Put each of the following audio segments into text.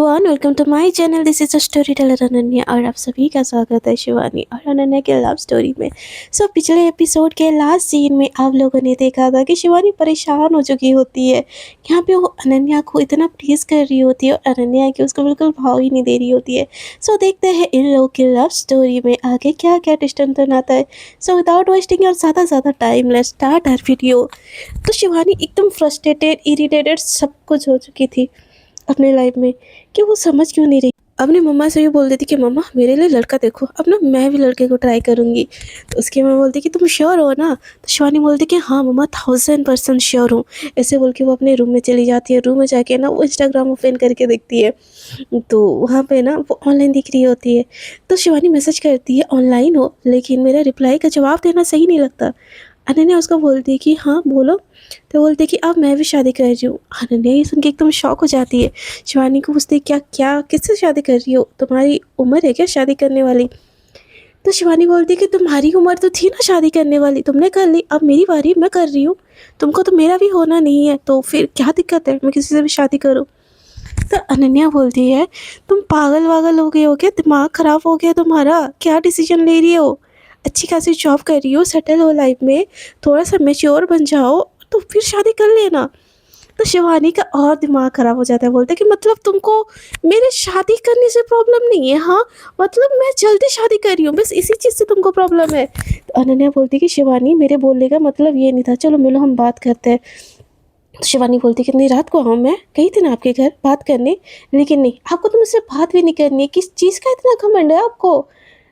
Everyone, welcome to my channel. This is a storyteller Ananya और आप सभी का स्वागत है शिवानी और अनन्या के लव स्टोरी में। पिछले एपिसोड के लास्ट सीन में आप लोगों ने देखा था कि शिवानी परेशान हो चुकी होती है। यहाँ पे वो अनन्या को इतना प्लीज कर रही होती है और अनन्या की उसको बिल्कुल भाव ही नहीं दे रही होती है। देखते हैं इन लोगों की लव स्टोरी में आगे क्या क्या ट्विस्ट टर्न आता है। विदाउट वेस्टिंग योर ज़्यादा time, let's start her video. Shivani एकदम फ्रस्ट्रेटेड, इरिटेटेड सब कुछ हो चुकी थी अपने लाइफ में कि वो समझ क्यों नहीं रही। अपनी मम्मा से भी बोल देती कि मम्मा मेरे लिए लड़का देखो, अब ना मैं भी लड़के को ट्राई करूँगी। तो उसकी मम्मा बोलती कि तुम श्योर हो ना? तो शिवानी बोलती कि हाँ मम्मा 1000% श्योर हूँ। ऐसे बोल के वो अपने रूम में चली जाती है। रूम में जाके ना वो इंस्टाग्राम ओपन करके देखती है तो वहाँ पे ना वो ऑनलाइन दिख रही होती है। तो शिवानी मैसेज करती है ऑनलाइन हो, लेकिन मेरा रिप्लाई का जवाब देना सही नहीं लगता। अनन्या उसको बोलती है कि हाँ बोलो। तो बोलते कि अब मैं भी शादी कर रही हूँ। अनन्या ये सुन के एकदम शॉक हो जाती है। शिवानी को पूछती क्या क्या किससे शादी कर रही हो, तुम्हारी उम्र है क्या शादी करने वाली? तो शिवानी बोलती कि तुम्हारी उम्र तो थी ना शादी करने वाली, तुमने कर ली, अब मेरी बारी, मैं कर रही हूँ। तुमको तो मेरा भी होना नहीं है, तो फिर क्या दिक्कत है मैं किसी से भी शादी करूँ? तो अनन्या बोलती है तुम पागल वागल हो गए हो क्या, दिमाग ख़राब हो गया तुम्हारा? क्या डिसीजन ले रही हो? अच्छी खासी जॉब कर रही हो, सेटल हो लाइफ में, थोड़ा सा मेच्योर बन जाओ तो फिर शादी कर लेना। तो शिवानी का और दिमाग ख़राब हो जाता है। बोलते कि मतलब तुमको मेरे शादी करने से प्रॉब्लम नहीं है? हाँ मतलब मैं जल्दी शादी कर रही हूँ, बस इसी चीज़ से तुमको प्रॉब्लम है। तो अनन्या बोलती कि शिवानी मेरे बोलने का मतलब ये नहीं था, चलो मिलो हम बात करते हैं। तो शिवानी बोलती कितनी रात को आऊँ? मैं गई थी ना आपके घर बात करने, लेकिन नहीं, आपको तो मुझसे बात भी नहीं करनी है, किस चीज़ का इतना घमंड है आपको?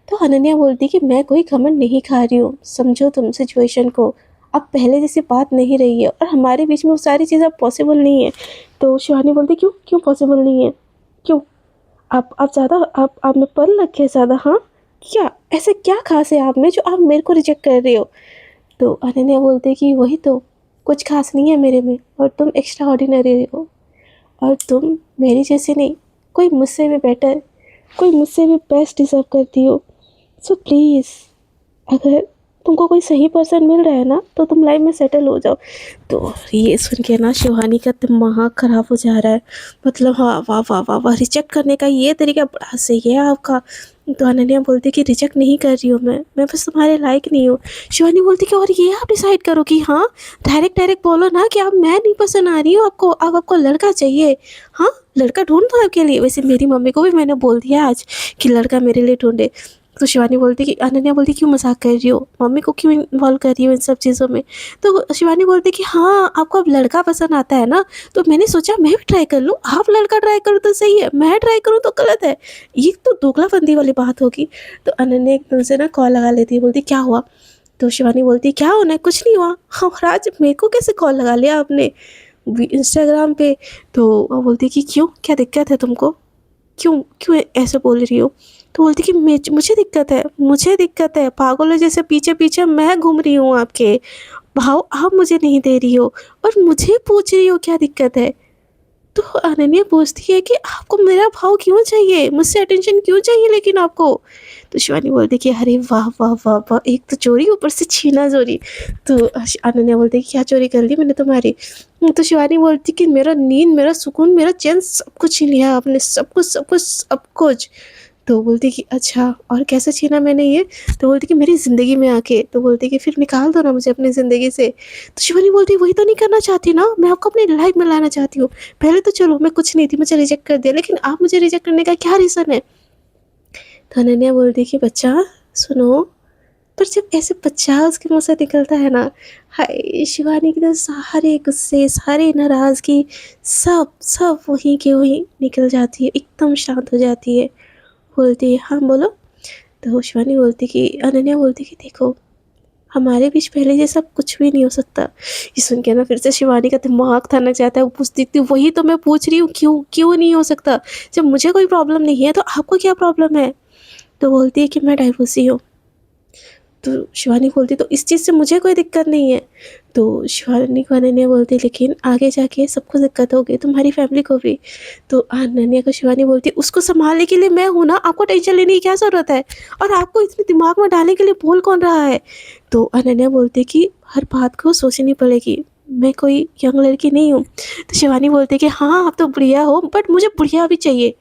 तो अनन्या बोलती कि मैं कोई घमंड नहीं खा रही हूँ, समझो तुम सिचुएशन को, अब पहले जैसी बात नहीं रही है और हमारे बीच में वो सारी चीज़ें अब पॉसिबल नहीं है। तो शिवानी बोलती क्यों क्यों पॉसिबल नहीं है? क्यों? आप ज़्यादा आप में पल लग गया ज़्यादा? हाँ क्या ऐसे क्या खास है आप में जो आप मेरे को रिजेक्ट कर रहे हो? तो अनन्या बोलती कि वही तो, कुछ खास नहीं है मेरे में और तुम एक्स्ट्रा ऑर्डिनरी हो और तुम मेरी जैसी नहीं, कोई मुझसे भी बेटर, कोई मुझसे भी बेस्ट डिज़र्व करती हो। प्लीज़ अगर तुमको कोई सही पर्सन मिल रहा है ना तो तुम लाइफ में सेटल हो जाओ। तो ये सुन के ना शिवानी का दिमाग ख़राब हो जा रहा है। मतलब हाँ वाह वाह वाह वाह, रिजेक्ट करने का ये तरीका बड़ा सही है आपका। तो अनन्या बोलती कि रिजेक्ट नहीं कर रही हूँ मैं बस तुम्हारे लायक नहीं हूँ। शिवानी बोलती कि और ये आप डिसाइड करो कि हाँ, डायरेक्ट बोलो ना कि अब मैं नहीं पसंद आ रही हूँ आपको, अब आपको लड़का चाहिए। हाँ लड़का ढूंढ दो आपके लिए। वैसे मेरी मम्मी को भी मैंने बोल दिया आज कि लड़का मेरे लिए ढूंढे। तो शिवानी बोलती कि अनन्या बोलती क्यों मजाक कर रही हो, मम्मी को क्यों इन्वॉल्व कर रही हो इन सब चीज़ों में? तो शिवानी बोलती कि हाँ आपको अब लड़का पसंद आता है ना, तो मैंने सोचा मैं भी ट्राई कर लूँ। आप लड़का ट्राई करो तो सही है, मैं ट्राई करूँ तो गलत है? ये तो दोगलाबंदी वाली बात होगी। तो अनन्या एकदम से ना कॉल लगा लेती है, बोलती क्या हुआ? तो शिवानी बोलती क्या होना है, कुछ नहीं हुआ। हाँ आज मेरे को कैसे कॉल लगा लिया आपने इंस्टाग्राम पे? तो वो बोलती कि क्यों, क्या दिक्कत है तुमको, क्यों क्यों ऐसे बोल रही हो? तो बोलती कि मुझे दिक्कत है, पागलों जैसे पीछे पीछे मैं घूम रही हूँ आपके, भाव आप मुझे नहीं दे रही हो और मुझे पूछ रही हो क्या दिक्कत है? तो अनन्या पूछती है कि आपको मेरा भाव क्यों चाहिए, मुझसे अटेंशन क्यों चाहिए लेकिन आपको? तो शिवानी बोलती कि अरे वाह वाह वाह वाह, एक तो चोरी ऊपर से छीना चोरी। तो अनन्या बोलती कि क्या चोरी कर ली मैंने तुम्हारी? तो शिवानी बोलती कि मेरा नींद, मेरा सुकून, मेरा चैन सब कुछ छीन लिया आपने, सब कुछ सब कुछ सब कुछ। तो बोलती कि अच्छा और कैसे छीना मैंने ये? तो बोलती कि मेरी ज़िंदगी में आके। तो बोलती कि फिर निकाल दो ना मुझे अपनी ज़िंदगी से। तो शिवानी बोलती वही तो नहीं करना चाहती ना, मैं आपको अपनी लाइफ में लाना चाहती हूँ। पहले तो चलो मैं कुछ नहीं थी, मुझे रिजेक्ट कर दिया, लेकिन आप मुझे रिजेक्ट करने का क्या रीज़न है? तो अनन्या बोलती कि बच्चा सुनो, पर जब ऐसे बच्चा उसके मुँह से निकलता है ना, हाय शिवानी के तो सारे गुस्से, सारी नाराज़गी सब सब वहीं के वहीं निकल जाती है, एकदम शांत हो जाती है। बोलती है हाँ बोलो। तो शिवानी बोलती कि अनन्या बोलती कि देखो हमारे बीच पहले जैसा कुछ भी नहीं हो सकता। ये सुन के ना फिर से शिवानी का दिमाग थनक जाता है। वो पूछती थी वही तो मैं पूछ रही हूँ, क्यों क्यों नहीं हो सकता? जब मुझे कोई प्रॉब्लम नहीं है तो आपको क्या प्रॉब्लम है? तो बोलती है कि मैं डाइवोर्सी हूँ। तो शिवानी बोलती तो इस चीज़ से मुझे कोई दिक्कत नहीं है। तो शिवानी को अनन्या बोलती लेकिन आगे जाके सबको दिक्कत होगी, तुम्हारी फैमिली को भी। तो अनन्या को शिवानी बोलती उसको संभालने के लिए मैं हूँ ना, आपको टेंशन लेने की क्या ज़रूरत है? और आपको इतने दिमाग में डालने के लिए बोल कौन रहा है? तो अनन्या बोलती कि हर बात को सोचनी पड़ेगी, मैं कोई यंग लड़की नहीं हूँ। तो शिवानी बोलती कि हाँ आप तो बढ़िया हो, बट मुझे बढ़िया भी चाहिए।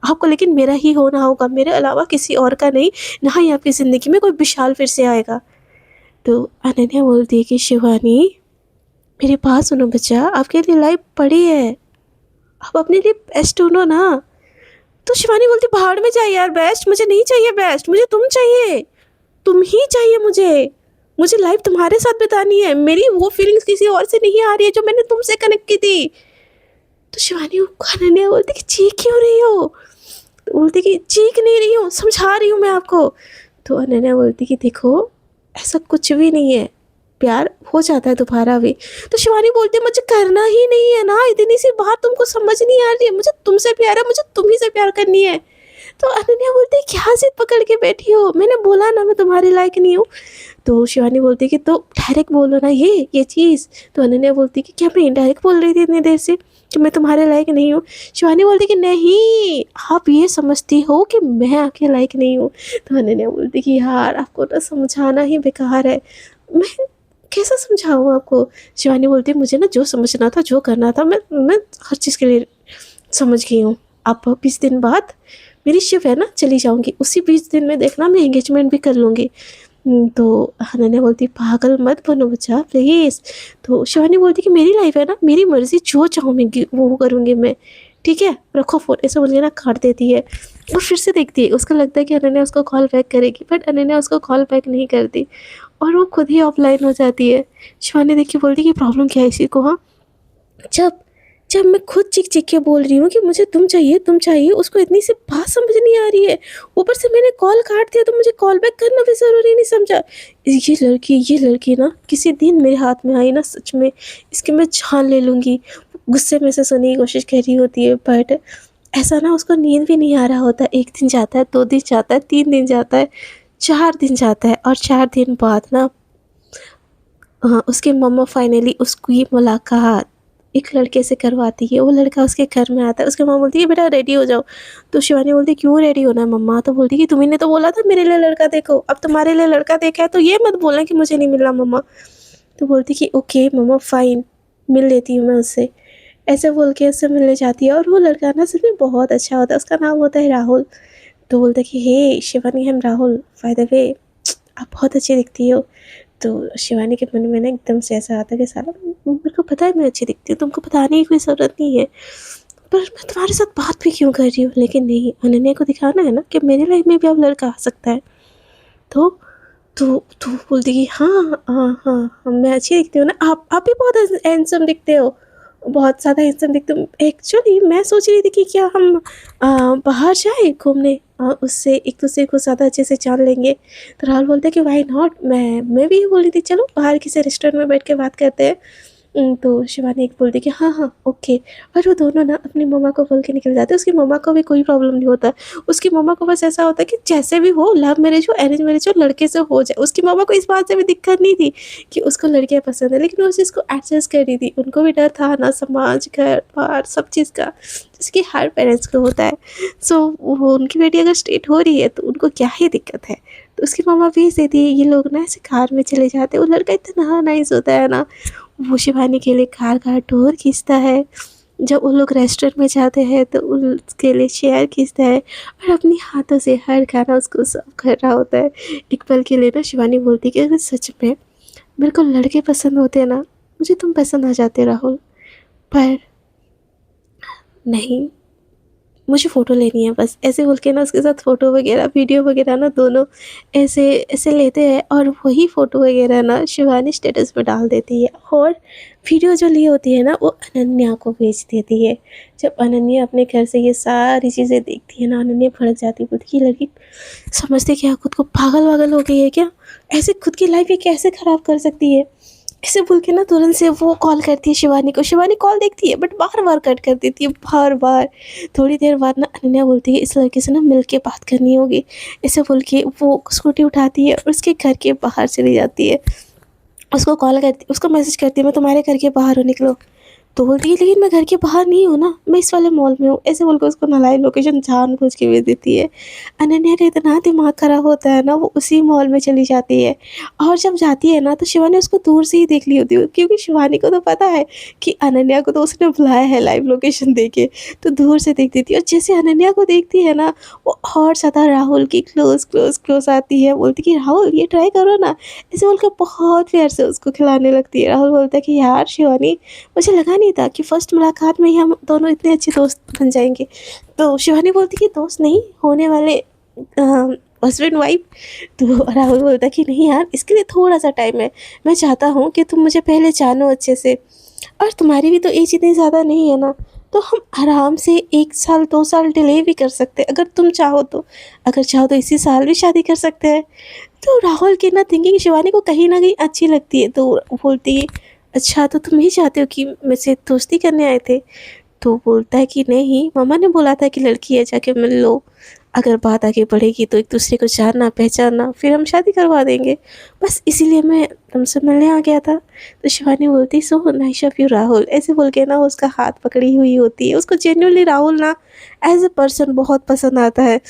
आपको लेकिन मेरा ही होना होगा, मेरे अलावा किसी और का नहीं, ना ही आपकी ज़िंदगी में कोई विशाल फिर से आएगा। तो अनन्या बोलती है कि शिवानी मेरी बात सुनो बच्चा, आपके लिए लाइफ पड़ी है, आप अपने लिए बेस्ट ढूंढो ना। तो शिवानी बोलती भाड़ में जाइए यार, बेस्ट मुझे नहीं चाहिए, बेस्ट मुझे तुम चाहिए, तुम ही चाहिए मुझे लाइफ तुम्हारे साथ बितानी है, मेरी वो फीलिंग्स किसी और से नहीं आ रही है जो मैंने तुमसे कनेक्ट की थी। तो शिवानी अनन्या बोलती कि चीख क्यों रही हो, तो बोलती कि चीख नहीं रही हूँ, समझा रही हूँ मैं आपको। तो अनन्या बोलती कि देखो ऐसा कुछ भी नहीं है, प्यार हो जाता है दोबारा भी। तो शिवानी बोलती है मुझे करना ही नहीं है ना, इतनी सी बात तुमको समझ नहीं आ रही है, मुझे तुमसे प्यार है, मुझे तुम ही से प्यार करनी है। तो अनन्या बोलती है क्या जिद पकड़ के बैठी हो, मैंने बोला ना मैं तुम्हारे लायक नहीं हूँ। तो शिवानी बोलती है कि तो डायरेक्ट बोलो ना ये चीज़। तो अनन्या बोलती है कि क्या मैं इनडायरेक्ट बोल रही थी इतनी देर से कि मैं तुम्हारे लायक नहीं हूँ। शिवानी बोलती कि नहीं, आप ये समझती हो कि मैं आपके लायक नहीं हूँ। तो अनन्या बोलती कि यार आपको ना समझाना ही बेकार है, मैं कैसा समझाऊँ आपको। शिवानी बोलती मुझे ना जो समझना था जो करना था मैं हर चीज़ के लिए समझ गई हूँ। आप 20 दिन बाद मेरी शिफ्ट है ना, चली जाऊँगी, उसी 20 दिन में देखना मैं एंगेजमेंट भी कर लूँगी। तो अनन्या बोलती पागल मत बनो बच्चा प्लीज़। तो शिवानी बोलती कि मेरी लाइफ है ना, मेरी मर्ज़ी, जो चाहूँगी वो करूँगी मैं, ठीक है रखो फ़ोन, ऐसा बोल के ना काट देती है। और फिर से देखती है, उसको लगता है कि अनन्या उसको कॉल बैक करेगी, बट अनन्या उसको कॉल बैक नहीं करती और वो खुद ही ऑफलाइन हो जाती है। शिवानी देख के बोलती कि प्रॉब्लम क्या है इसी को, हाँ जब जब मैं खुद चीख के बोल रही हूँ कि मुझे तुम चाहिए, उसको इतनी सी बात समझ नहीं आ रही है। ऊपर से मैंने कॉल काट दिया तो मुझे कॉल बैक करना भी ज़रूरी नहीं समझा। ये लड़की ना किसी दिन मेरे हाथ में आई ना, सच में इसकी मैं जान ले लूँगी। गुस्से में से सोने की कोशिश कर रही होती है, बट ऐसा ना उसको नींद भी नहीं आ रहा होता। 1 दिन जाता है, 2 दिन जाता है, 3 दिन जाता है, 4 दिन जाता है, और 4 दिन बाद ना उसके मम्मा फाइनली उसकी मुलाकात एक लड़के से करवाती है। वो लड़का उसके घर में आता है, उसकी माँ बोलती है बेटा रेडी हो जाओ। तो शिवानी बोलती है क्यों रेडी होना है मम्मा। तो बोलती है कि तुम्ही ने तो बोला था मेरे लिए लड़का देखो, अब तुम्हारे लिए लड़का देखा है तो ये मत बोलना कि मुझे नहीं मिला मम्मा। तो बोलती कि ओके मम्मा फ़ाइन, मिल लेती हूँ मैं उससे। ऐसे बोल के उससे मिलने जाती है, और वो लड़का ना सच में बहुत अच्छा होता है, उसका नाम होता है राहुल। तो बोलता है कि हे शिवानी, हम राहुल, बाय द वे आप बहुत अच्छी दिखती हो। तो शिवानी के मन में ना एकदम से ऐसा आता है कि साला मेरे को पता है मैं अच्छी दिखती हूँ, तुमको बताने की कोई ज़रूरत नहीं है, पर मैं तुम्हारे साथ बात भी क्यों कर रही हूँ। लेकिन नहीं, अनन्या को दिखाना है ना कि मेरी लाइफ में भी अब लड़का आ सकता है। तो तो बोलती कि हाँ, मैं अच्छी दिखती हूँ ना, आप भी बहुत हैंडसम दिखते हो, बहुत ज़्यादा हैंडसम दिखते हो। एक्चुअली मैं सोच रही थी कि क्या हम बाहर जाए घूमने, उससे एक दूसरे को ज़्यादा अच्छे से जान लेंगे। तो राहुल बोलते हैं कि वाई नॉट, मैं भी बोल रही थी चलो बाहर किसी रेस्टोरेंट में बैठ के बात करते हैं। तो शिवानी एक बोलती कि हाँ ओके। और वो दोनों ना अपनी मम्मा को बोल के निकल जाते हैं। उसकी मम्मा को भी कोई प्रॉब्लम नहीं होता, उसकी मम्मा को बस ऐसा होता है कि जैसे भी हो, लव मैरिज हो अरेंज मैरिज हो, लड़के से हो जाए। उसकी मम्मा को इस बात से भी दिक्कत नहीं थी कि उसको लड़कियाँ पसंद है, लेकिन वो उस चीज़ को एडजस्ट कर रही थी। उनको भी डर था ना, समाज, घर बार सब चीज़ का, जिसकी हर पेरेंट्स को होता है। सो वो उनकी बेटी अगर स्ट्रेट हो रही है तो उनको क्या ही दिक्कत है। तो उसकी मम्मा भेज देती है। ये लोग ना ऐसे कार में चले जाते हैं, वो लड़का इतना नाइस होता है ना, वो शिवानी के लिए कार का डोर खींचता है। जब वो लोग रेस्टोरेंट में जाते हैं तो उसके लिए चेयर खींचता है और अपनी हाथों से हर खाना उसको सर्व कर रहा होता है। एक पल के लिए ना शिवानी बोलती है कि अगर सच में मेरे को लड़के पसंद होते ना, मुझे तुम पसंद आ जाते राहुल, पर नहीं, मुझे फ़ोटो लेनी है बस। ऐसे बोल के ना उसके साथ फ़ोटो वगैरह वीडियो वगैरह ना दोनों ऐसे ऐसे लेते हैं, और वही फ़ोटो वगैरह ना शिवानी स्टेटस पे डाल देती है, और वीडियो जो ली होती है ना वो अनन्या को भेज देती है। जब अनन्या अपने घर से ये सारी चीज़ें देखती है ना, अनन्या भड़क जाती है, बोलती कि ये लड़की समझती क्या खुद को पागल वागल हो गई है क्या, ऐसे खुद की लाइफ ये कैसे ख़राब कर सकती है। ऐसे बोल के ना तुरंत से वो कॉल करती है शिवानी को। शिवानी कॉल देखती है बट बार बार कट कर देती है, बार बार। थोड़ी देर बाद ना अनन्या बोलती है इस लड़के से ना मिल के बात करनी होगी। ऐसे बोल के वो स्कूटी उठाती है और उसके घर के बाहर चली जाती है। उसको कॉल करती, उसको मैसेज करती है मैं तुम्हारे घर के बाहर हूँ, निकलो। तो बोलती है लेकिन मैं घर के बाहर नहीं हूँ ना, मैं इस वाले मॉल में हूँ। ऐसे बोल के उसको नलाई लोकेशन जानबूझ के भेज देती है। अनन्या का इतना दिमाग खराब होता है ना, वो उसी मॉल में चली जाती है। और जब जाती है ना तो शिवानी उसको दूर से ही देख ली होती है, क्योंकि शिवानी को तो पता है कि अनन्या को तो उसने बुलाया है लाइव लोकेशन दे के, तो दूर से देख देती है। और जैसे अनन्या को देखती है ना, वो और ज़्यादा राहुल की क्लोज क्लोज क्लोज आती है, बोलती कि राहुल ये ट्राई करो ना, ऐसे बोल के बहुत प्यार से उसको खिलाने लगती है। राहुल बोलता है कि यार शिवानी, मुझे लगा नहीं था कि फर्स्ट मुलाकात में ही हम दोनों इतने अच्छे दोस्त बन जाएंगे। तो शिवानी बोलती कि दोस्त नहीं, होने वाले हस्बैंड वाइफ। तो राहुल बोलता कि नहीं यार, इसके लिए थोड़ा सा टाइम है, मैं चाहता हूँ कि तुम मुझे पहले जानो अच्छे से, और तुम्हारी भी तो एज इतनी ज़्यादा नहीं है ना, तो हम आराम से 1 साल 2 साल डिले भी कर सकते हैं अगर तुम चाहो तो, अगर चाहो तो इसी साल भी शादी कर सकते हैं। तो राहुल की ना थिंकिंग शिवानी को कहीं ना कहीं अच्छी लगती है, तो बोलती है अच्छा तो तुम ही चाहते हो कि मुझसे दोस्ती करने आए थे। तो बोलता है कि नहीं, मम्मा ने बोला था कि लड़की है जाके मिल लो, अगर बात आगे बढ़ेगी तो एक दूसरे को जानना पहचानना, फिर हम शादी करवा देंगे, बस इसीलिए मैं तुमसे मिलने आ गया था। तो शिवानी बोलती so nice of you Rahul, ऐसे बोल के ना उसका हाथ पकड़ी हुई होती है। उसको जेन्युइनली राहुल ना एज ए पर्सन बहुत पसंद आता है।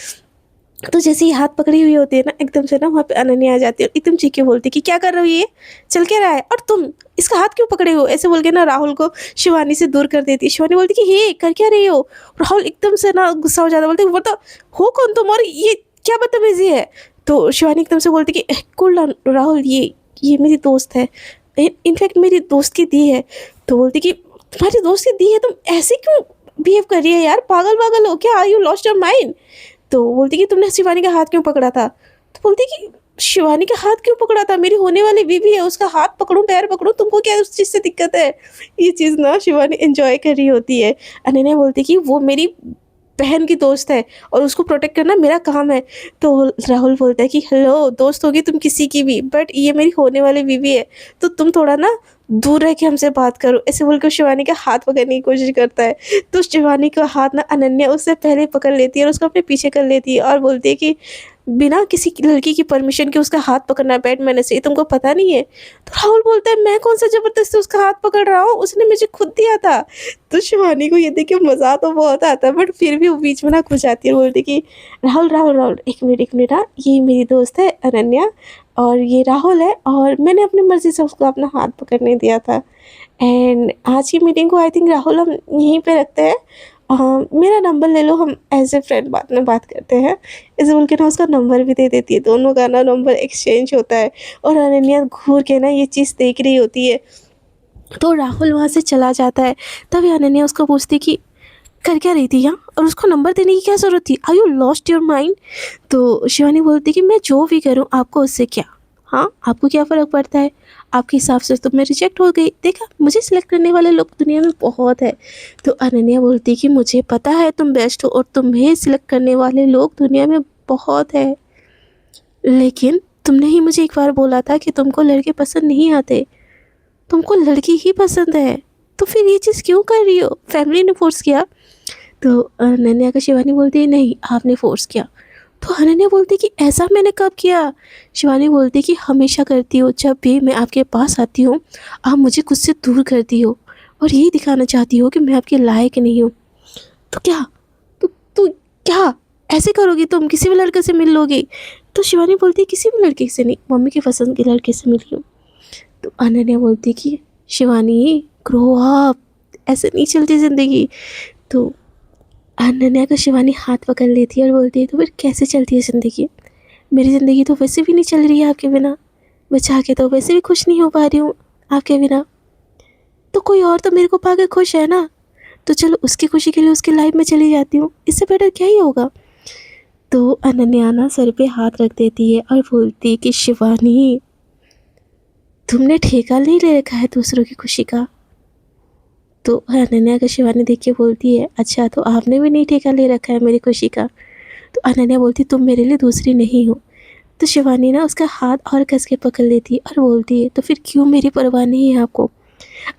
तो जैसे ही हाथ पकड़ी हुई होती है ना, एकदम से ना वहाँ पे अनन्या आ जाती है और एकदम चीख के बोलती है कि क्या कर रही है ये, चल क्या रहा है, और तुम इसका हाथ क्यों पकड़े हो, ऐसे बोल के ना राहुल को शिवानी से दूर कर देती है। शिवानी बोलती कि ये कर क्या रही हो। राहुल एकदम से ना गुस्सा हो जाता है, बोलते बोलता हो कौन तुम, और ये क्या बदतमीजी है। तो शिवानी एकदम से बोलती कि कूल डाउन राहुल, ये मेरी दोस्त है, इनफैक्ट मेरी दोस्त की दी है। तो बोलती कि तुम्हारी दोस्त की दी है, तुम ऐसे क्यों बिहेव कर रही है यार, पागल पागल हो क्या, are you lost your mind. तो बोलती कि तुमने शिवानी का हाथ क्यों पकड़ा था। तो बोलती कि शिवानी का हाथ क्यों पकड़ा था, मेरी होने वाली बीवी है, उसका हाथ पकड़ूं पैर पकड़ूं, तुमको क्या उस चीज़ से दिक्कत है। ये चीज़ ना शिवानी एंजॉय कर रही होती है। अनन्या बोलती कि वो मेरी बहन की दोस्त है और उसको प्रोटेक्ट करना मेरा काम है। तो राहुल बोलता है कि हेलो, दोस्त होगी तुम किसी की भी, बट ये मेरी होने वाली बीवी है, तो तुम थोड़ा ना दूर रह के हमसे बात करो, ऐसे बोलकर शिवानी का हाथ पकड़ने की कोशिश करता है। तो शिवानी का हाथ ना अनन्या उससे पहले पकड़ लेती है और उसको अपने पीछे कर लेती है और बोलती है कि बिना किसी लड़की की परमिशन के उसका हाथ पकड़ना बैड मैनर्स से, तुमको पता नहीं है। तो राहुल बोलता है मैं कौन सा जबरदस्ती उसका हाथ पकड़ रहा हूँ, उसने मुझे खुद दिया था। तो शिवानी को ये देख के मज़ा तो बहुत आता है, बट फिर भी वो बीच में ना खुश आती है, बोलती कि राहुल राहुल राहुल, एक मिनट हाँ, ये मेरी दोस्त है अनन्या और ये राहुल है, और मैंने अपनी मर्ज़ी से उसको अपना हाथ पकड़ने दिया था। एंड आज की मीटिंग को आई थिंक राहुल हम यहीं पे रखते हैं। मेरा नंबर ले लो, हम एज ए फ्रेंड बाद में बात करते हैं। ऐसे बोल के ना उसका नंबर भी दे देती है, दोनों का ना नंबर एक्सचेंज होता है। और अनन्या घूर के ना ये चीज़ देख रही होती है। तो राहुल वहाँ से चला जाता है। तभी अनन्या उसको पूछती कि कर क्या रही थी यहाँ, और उसको नंबर देने की क्या ज़रूरत थी, are you lost your mind. तो शिवानी बोलती कि मैं जो भी करूँ आपको उससे क्या, हाँ आपको क्या फ़र्क पड़ता है, आपके हिसाब से तो मैं रिजेक्ट हो गई, देखा मुझे सिलेक्ट करने वाले लोग दुनिया में बहुत है। तो अनन्या बोलती कि मुझे पता है तुम बेस्ट हो और तुम्हें सिलेक्ट करने वाले लोग दुनिया में बहुत है, लेकिन तुमने ही मुझे एक बार बोला था कि तुमको लड़के पसंद नहीं आते, तुमको लड़की ही पसंद है, तो फिर ये चीज़ क्यों कर रही हो, फैमिली ने फोर्स किया। तो अनन्या का शिवानी बोलती है नहीं आपने फोर्स किया। तो अनन्या बोलती कि ऐसा मैंने कब किया। शिवानी बोलती कि हमेशा करती हो, जब भी मैं आपके पास आती हूँ आप मुझे खुद से दूर करती हो और यही दिखाना चाहती हो कि मैं आपके लायक नहीं हूँ। तो क्या तो क्या ऐसे करोगी, तुम किसी भी लड़के से मिल लोगी। तो शिवानी बोलती किसी भी लड़के से नहीं, मम्मी के पसंद के लड़के से मिली हूँ। तो अनन्या बोलती कि शिवानी ग्रो अप, ऐसे नहीं चलती ज़िंदगी। तो अनन्या का शिवानी हाथ पकड़ लेती है और बोलती है तो फिर कैसे चलती है ज़िंदगी, मेरी ज़िंदगी तो वैसे भी नहीं चल रही है आपके बिना, मैं चाह के तो वैसे भी खुश नहीं हो पा रही हूँ आपके बिना, तो कोई और तो मेरे को पाके खुश है ना, तो चलो उसकी खुशी के लिए उसकी लाइफ में चली जाती हूँ, इससे बेटर क्या ही होगा। तो अनन्या ना सर पे हाथ रख देती है और बोलती है कि शिवानी तुमने ठेका नहीं ले रखा है दूसरों की खुशी का। तो अनन्या का शिवानी देख के बोलती है अच्छा तो आपने भी नहीं ठेका ले रखा है मेरी खुशी का। तो अनन्या बोलती तुम मेरे लिए दूसरी नहीं हो। तो शिवानी ना उसका हाथ और कस के पकड़ लेती है और बोलती है तो फिर क्यों मेरी परवाह नहीं है आपको।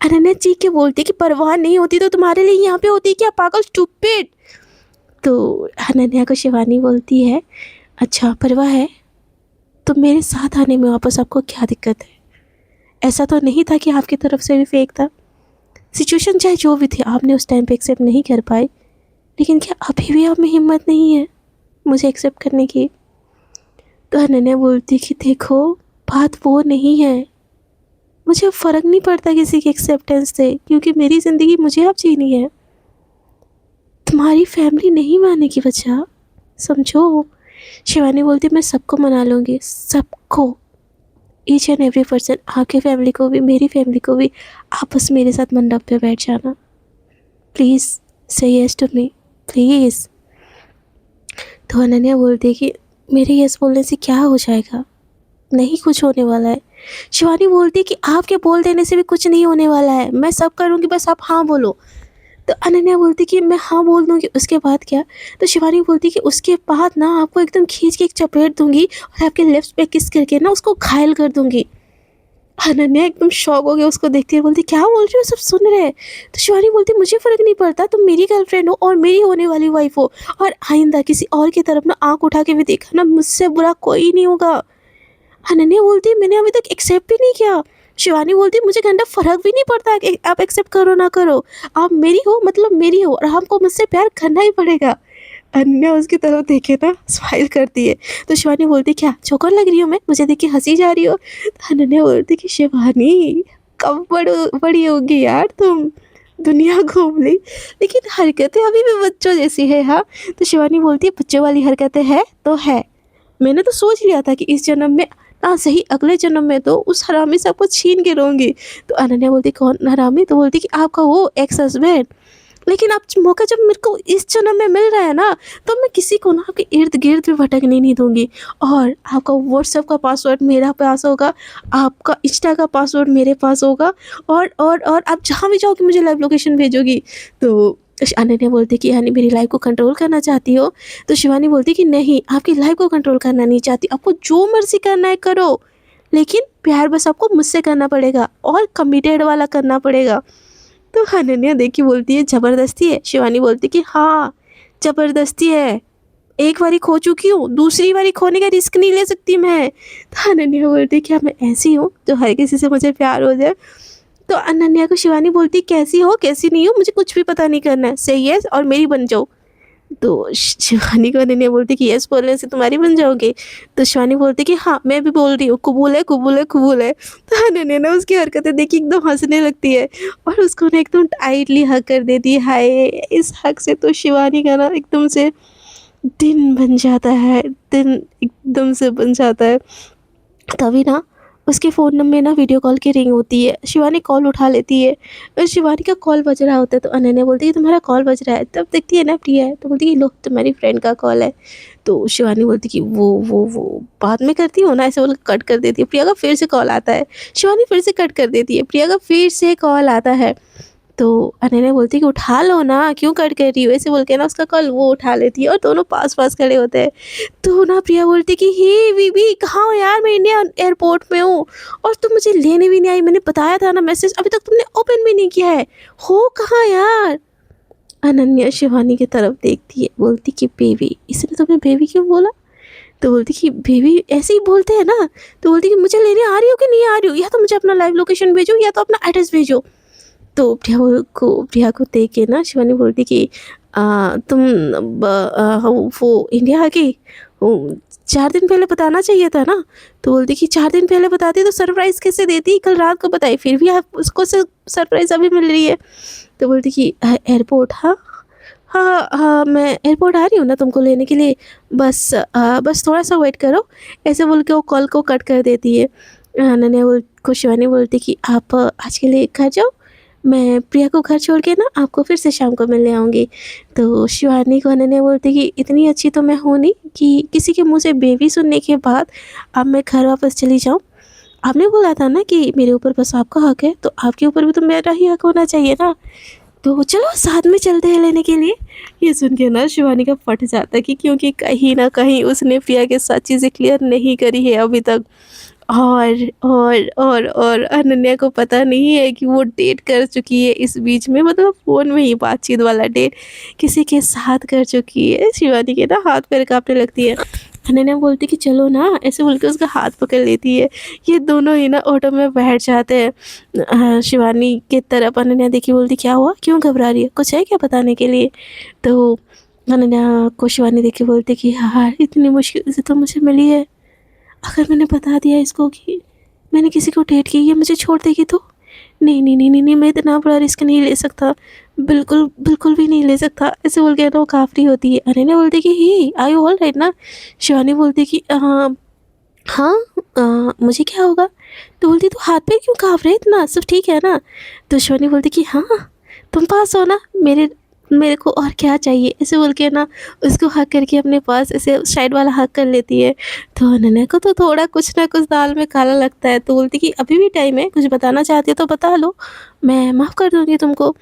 अनन्या चीख के बोलती है कि परवाह नहीं होती तो तुम्हारे लिए यहाँ पे होती क्या, पागल स्टूपिड। तो अनन्या को शिवानी बोलती है अच्छा परवाह है तो मेरे साथ आने में वापस आपको क्या दिक्कत है, ऐसा तो नहीं था कि आपकी तरफ से भी फेक था। सिचुएशन चाहे जो भी थी आपने उस टाइम पे एक्सेप्ट नहीं कर पाई, लेकिन क्या अभी भी आप में हिम्मत नहीं है मुझे एक्सेप्ट करने की? तो अनन्या बोलती कि देखो बात वो नहीं है, मुझे अब फ़र्क नहीं पड़ता किसी की एक्सेप्टेंस से, क्योंकि मेरी ज़िंदगी मुझे अब जीनी है, तुम्हारी फैमिली नहीं मानने की वजह समझो। शिवानी बोलती मैं सबको मना लूँगी, सबको, ईच एंड एवरी पर्सन, आपके फैमिली को भी मेरी फैमिली को भी। आप बस मेरे साथ मंडप पे बैठ जाना, प्लीज़ से येस टू मी प्लीज़। तो अनन्या बोलती है कि मेरे येस बोलने से क्या हो जाएगा, नहीं कुछ होने वाला है। शिवानी बोलती है कि आपके बोल देने से भी कुछ नहीं होने वाला है, मैं सब करूँगी, बस आप हाँ बोलो। तो अनन्या बोलती कि मैं हाँ बोल दूँगी, उसके बाद क्या? तो शिवानी बोलती कि उसके बाद ना आपको एकदम खींच के एक चपेट दूँगी और आपके लिप्स पे किस करके ना उसको घायल कर दूँगी। अनन्या एकदम शॉक हो गया उसको देखती है, बोलती क्या बोल रही हो, सब सुन रहे हैं। तो शिवानी बोलती मुझे फ़र्क नहीं पड़ता, तुम मेरी गर्लफ्रेंड हो और मेरी होने वाली वाइफ हो, और आइंदा किसी और की तरफ ना आँख उठा के भी देखा ना, मुझसे बुरा कोई नहीं होगा। अनन्या बोलती मैंने अभी तक एक्सेप्ट भी नहीं किया। शिवानी बोलती मुझे घंटा फ़र्क भी नहीं पड़ता कि आप एक्सेप्ट करो ना करो, आप मेरी हो मतलब मेरी हो, और आपको मुझसे प्यार करना ही पड़ेगा। अनन्या उसकी तरफ देखे ना स्माइल करती है। तो शिवानी बोलती क्या चौकर लग रही हो मैं, मुझे देख के हंसी जा रही हो? तो अनन्या बोलती कि शिवानी कब बड़ी होगी यार तुम, दुनिया घूम ली, लेकिन हरकतें अभी भी बच्चों जैसी है। हाँ, तो शिवानी बोलती है बच्चों वाली हरकतें है तो है, मैंने तो सोच लिया था कि इस जन्म में ना सही अगले जन्म में तो उस हरामी से आपको छीन के रहूँगी। तो अनन्या बोलती कौन हरामी? तो बोलती कि आपका वो एक्स हस्बैंड, लेकिन आप मौका जब मेरे को इस जन्म में मिल रहा है ना, तो मैं किसी को ना आपके इर्द गिर्द भी भटकने नहीं दूंगी, और आपका व्हाट्सएप का पासवर्ड मेरा पास होगा, आपका इंस्टा का पासवर्ड मेरे पास होगा, और आप जहाँ भी जाओगे मुझे लाइव लोकेशन भेजोगी। तो अनन्या बोलती कि यानी मेरी लाइफ को कंट्रोल करना चाहती हो? तो शिवानी बोलती कि नहीं, आपकी लाइफ को कंट्रोल करना नहीं चाहती, आपको जो मर्जी करना है करो, लेकिन प्यार बस आपको मुझसे करना पड़ेगा और कमिटेड वाला करना पड़ेगा। तो अनन्या देखी बोलती है ज़बरदस्ती है? शिवानी बोलती कि हाँ ज़बरदस्ती है, एक बारी खो चुकी हूँ, दूसरी बारी खोने का रिस्क नहीं ले सकती मैं। तो अनन्या बोलती क्या मैं ऐसी हूँ जो हर किसी से मुझे प्यार हो जाए? तो अनन्या को शिवानी बोलती कैसी हो कैसी नहीं हो मुझे कुछ भी पता नहीं करना है, सही है और मेरी बन जाओ। तो शिवानी को अनन्या बोलती कि यस बोलने से तुम्हारी बन जाओगे? तो शिवानी बोलती कि हाँ मैं भी बोल रही हूँ, कबूल है कबूल है कबूल है। तो अनन्या ना उसकी हरकतें देखी एकदम हंसने लगती है और उसको ना एकदम टाइटली हक कर देती है। हाय, इस हक से तो शिवानी का ना एकदम से दिन बन जाता है, दिन एकदम से बन जाता है। तभी ना उसके फ़ोन में ना वीडियो कॉल की रिंग होती है, शिवानी कॉल उठा लेती है और शिवानी का कॉल बज रहा होता है। तो अनन्या बोलती है तुम्हारा कॉल बज रहा है, तब देखती है ना प्रिया है, तो बोलती है लो तुम्हारी फ्रेंड का कॉल है। तो शिवानी बोलती कि वो बाद में करती हो ना, ऐसे बोल कट कर देती है। प्रिया का फिर से कॉल आता है, शिवानी फिर से कट कर देती है, प्रिया का फिर से कॉल आता है। तो अनन्या बोलती है कि उठा लो ना, क्यों कट कर रही हो, ऐसे बोल के ना उसका कॉल वो उठा लेती है और दोनों पास पास खड़े होते हैं। तो ना प्रिया बोलती कि हे बीबी कहाँ हो यार, मैं इंडिया एयरपोर्ट में हूँ और तुम मुझे लेने भी नहीं आई, मैंने बताया था ना मैसेज, अभी तक तुमने ओपन भी नहीं किया है, हो कहाँ यार? अनन्या शिवानी की तरफ देखती है, बोलती कि बेबी, इसने तुम्हें बेबी क्यों बोला? तो बोलती कि बेबी ऐसे ही बोलते हैं ना। तो बोलती कि मुझे लेने आ रही हो कि नहीं आ रही हो, या तो मुझे अपना लाइव लोकेशन भेजो या तो अपना एड्रेस भेजो। तो प्रिया को देख के ना शिवानी बोलती कि तुम वो इंडिया आ गई, 4 दिन पहले बताना चाहिए था ना। तो बोलती कि 4 दिन पहले बताती तो सरप्राइज़ कैसे देती, कल रात को बताई, फिर भी आप उसको सरप्राइज़ अभी मिल रही है। तो बोलती कि एयरपोर्ट, हाँ हाँ हाँ मैं एयरपोर्ट आ रही हूँ ना तुमको लेने के लिए, बस थोड़ा सा वेट करो, ऐसे बोल के वो कॉल को कट कर देती है। अनन्या को शिवानी बोलती कि आप आज के लिए घर जाओ, मैं प्रिया को घर छोड़ के ना आपको फिर से शाम को मिलने आऊँगी। तो शिवानी को अनन्या बोलती कि इतनी अच्छी तो मैं हूँ नहीं कि किसी के मुँह से बेबी सुनने के बाद अब मैं घर वापस चली जाऊँ। आपने बोला था ना कि मेरे ऊपर बस आपका हक है, तो आपके ऊपर भी तो मेरा ही हक होना चाहिए ना, तो चलो साथ में चलते हैं लेने के लिए। ये सुन के ना शिवानी का फट जाता है कि क्योंकि कहीं ना कहीं उसने प्रिया के साथ चीज़ें क्लियर नहीं करी है अभी तक। और अनन्या को पता नहीं है कि वो डेट कर चुकी है इस बीच में, मतलब फ़ोन में ही बातचीत वाला डेट किसी के साथ कर चुकी है। शिवानी के ना हाथ पैर काँपने लगती है। अनन्या बोलती कि चलो ना, ऐसे बोल के उसका हाथ पकड़ लेती है। ये दोनों ही ना ऑटो में बैठ जाते हैं। शिवानी की तरफ अनन्या देखी, बोलती क्या हुआ, क्यों घबरा रही है, कुछ है क्या बताने के लिए? तो अनन्या को शिवानी देख के बोलती कि यार इतनी मुश्किल से तो मुझे मिली है, अगर मैंने बता दिया इसको कि मैंने किसी को डेट की, ये मुझे छोड़ देगी तो? नहीं नहीं नहीं नहीं नहीं, मैं इतना बड़ा रिस्क नहीं ले सकता, बिल्कुल बिल्कुल भी नहीं ले सकता, ऐसे बोल के ना वो काफ़री होती है। अनन्या बोलती कि ही आई यू ऑल राइट ना? शिवानी बोलती कि हाँ, मुझे क्या होगा? तो बोलती तू हाथ पैर क्यों काँप रहे इतना, सब ठीक है ना? तो शिवानी बोलती कि हाँ, तुम पास हो ना, मेरे मेरे को और क्या चाहिए, ऐसे बोल के ना उसको हग करके अपने पास ऐसे साइड वाला हग कर लेती है। तो अनन्या को तो थोड़ा कुछ ना कुछ दाल में काला लगता है, तो बोलती कि अभी भी टाइम है, कुछ बताना चाहती हो तो बता लो, मैं माफ़ कर दूँगी तुमको।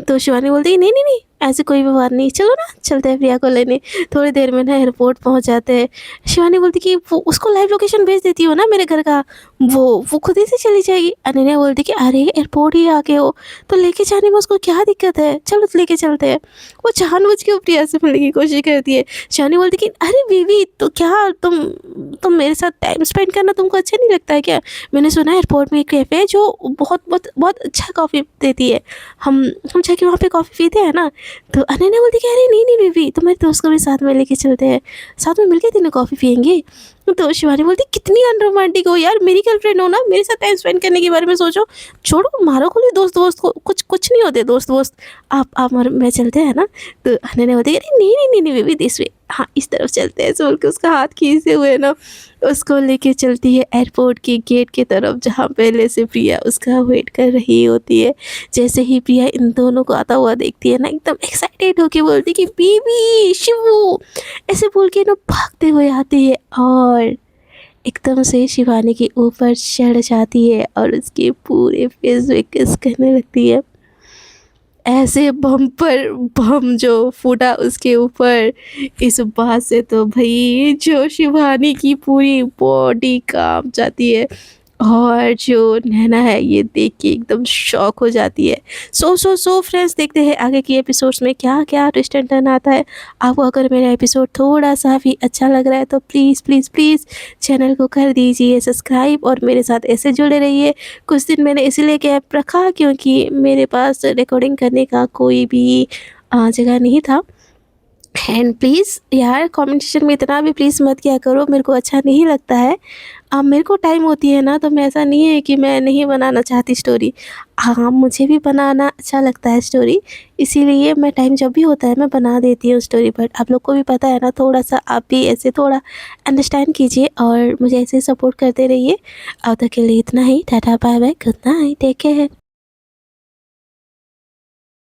तो शिवानी बोलती है नहीं नहीं नहीं, ऐसी कोई भी बात नहीं, चलो ना चलते हैं प्रिया को लेने। थोड़ी देर में ना एयरपोर्ट पहुंच जाते हैं। शिवानी बोलती कि वो उसको लाइव लोकेशन भेज देती हो ना मेरे घर का, वो खुद ही से चली जाएगी। अनन्या बोलती कि अरे एयरपोर्ट ही आके हो तो लेके जाने में उसको क्या दिक्कत है, चलो लेके चलते हैं। वो जानबूझ के प्रिया से मिलने की कोशिश करती है। शिवानी बोलती कि अरे बीवी तो क्या तुम मेरे साथ टाइम स्पेंड करना तुमको अच्छा नहीं लगता है क्या? मैंने सुना है एयरपोर्ट में एक कैफ़े है जो बहुत बहुत बहुत अच्छा कॉफ़ी देती है, हम जाके वहाँ पे कॉफ़ी पीते हैं ना? तो अनन्या बोलती कि अरे नहीं नहीं बीवी, तो मेरे दोस्त को भी साथ में लेके चलते हैं, साथ में मिलके तीनों कॉफ़ी पियेंगे। तो शिवानी बोलती कितनी अनरोमांटिक हो यार, मेरी गर्लफ्रेंड हो ना, मेरे साथ टाइम स्पेंड करने के बारे में सोचो। छोड़ो मारो गोली, दोस्त दोस्त को कुछ कुछ नहीं होते दोस्त दोस्त, आप और मैं चलते हैं ना? तो अनन्या बोलती अरे नहीं नहीं नहीं नहीं बेबी दिस वे, हाँ इस तरफ चलते हैं, ऐसे बोल के उसका हाथ खींचे हुए ना उसको लेके चलती है एयरपोर्ट के गेट की तरफ, जहाँ पहले से प्रिया उसका वेट कर रही होती है। जैसे ही प्रिया इन दोनों को आता हुआ देखती है ना, एकदम एक्साइटेड होके बोलती कि बीबी शिवू, ऐसे बोल के ना भागते हुए आती है और एकदम से शिवानी के ऊपर चढ़ जाती है और उसके पूरे फेस पे किस करने लगती है। ऐसे बम पर बम जो फूटा उसके ऊपर, इस बात से तो भई जो शिवानी की पूरी बॉडी काँप जाती है और जो नैना है ये देख के एकदम शॉक हो जाती है। सो फ्रेंड्स, देखते हैं आगे की एपिसोड्स में क्या-क्या ट्विस्ट एंड टर्न आता है। आपको अगर मेरा एपिसोड थोड़ा-सा भी अच्छा लग रहा है तो प्लीज़ प्लीज़ प्लीज़ चैनल को कर दीजिए सब्सक्राइब और मेरे साथ ऐसे जुड़े रहिए। कुछ दिन मैंने इसीलिए गैप रखा क्योंकि मेरे पास रिकॉर्डिंग करने का कोई भी जगह नहीं था। एंड प्लीज़ यार कमेंट सेक्शन में इतना भी प्लीज़ मत किया करो, मेरे को अच्छा नहीं लगता है। मेरे को टाइम होती है ना, तो मैं ऐसा नहीं है कि मैं नहीं बनाना चाहती स्टोरी। हाँ, मुझे भी बनाना अच्छा लगता है स्टोरी, इसीलिए मैं टाइम जब भी होता है मैं बना देती हूँ स्टोरी। बट आप लोग को भी पता है ना, थोड़ा-सा आप भी ऐसे थोड़ा अंडरस्टैंड कीजिए और मुझे ऐसे सपोर्ट करते रहिए। अब तक के लिए इतना ही। Tata bye bye, good night, take care.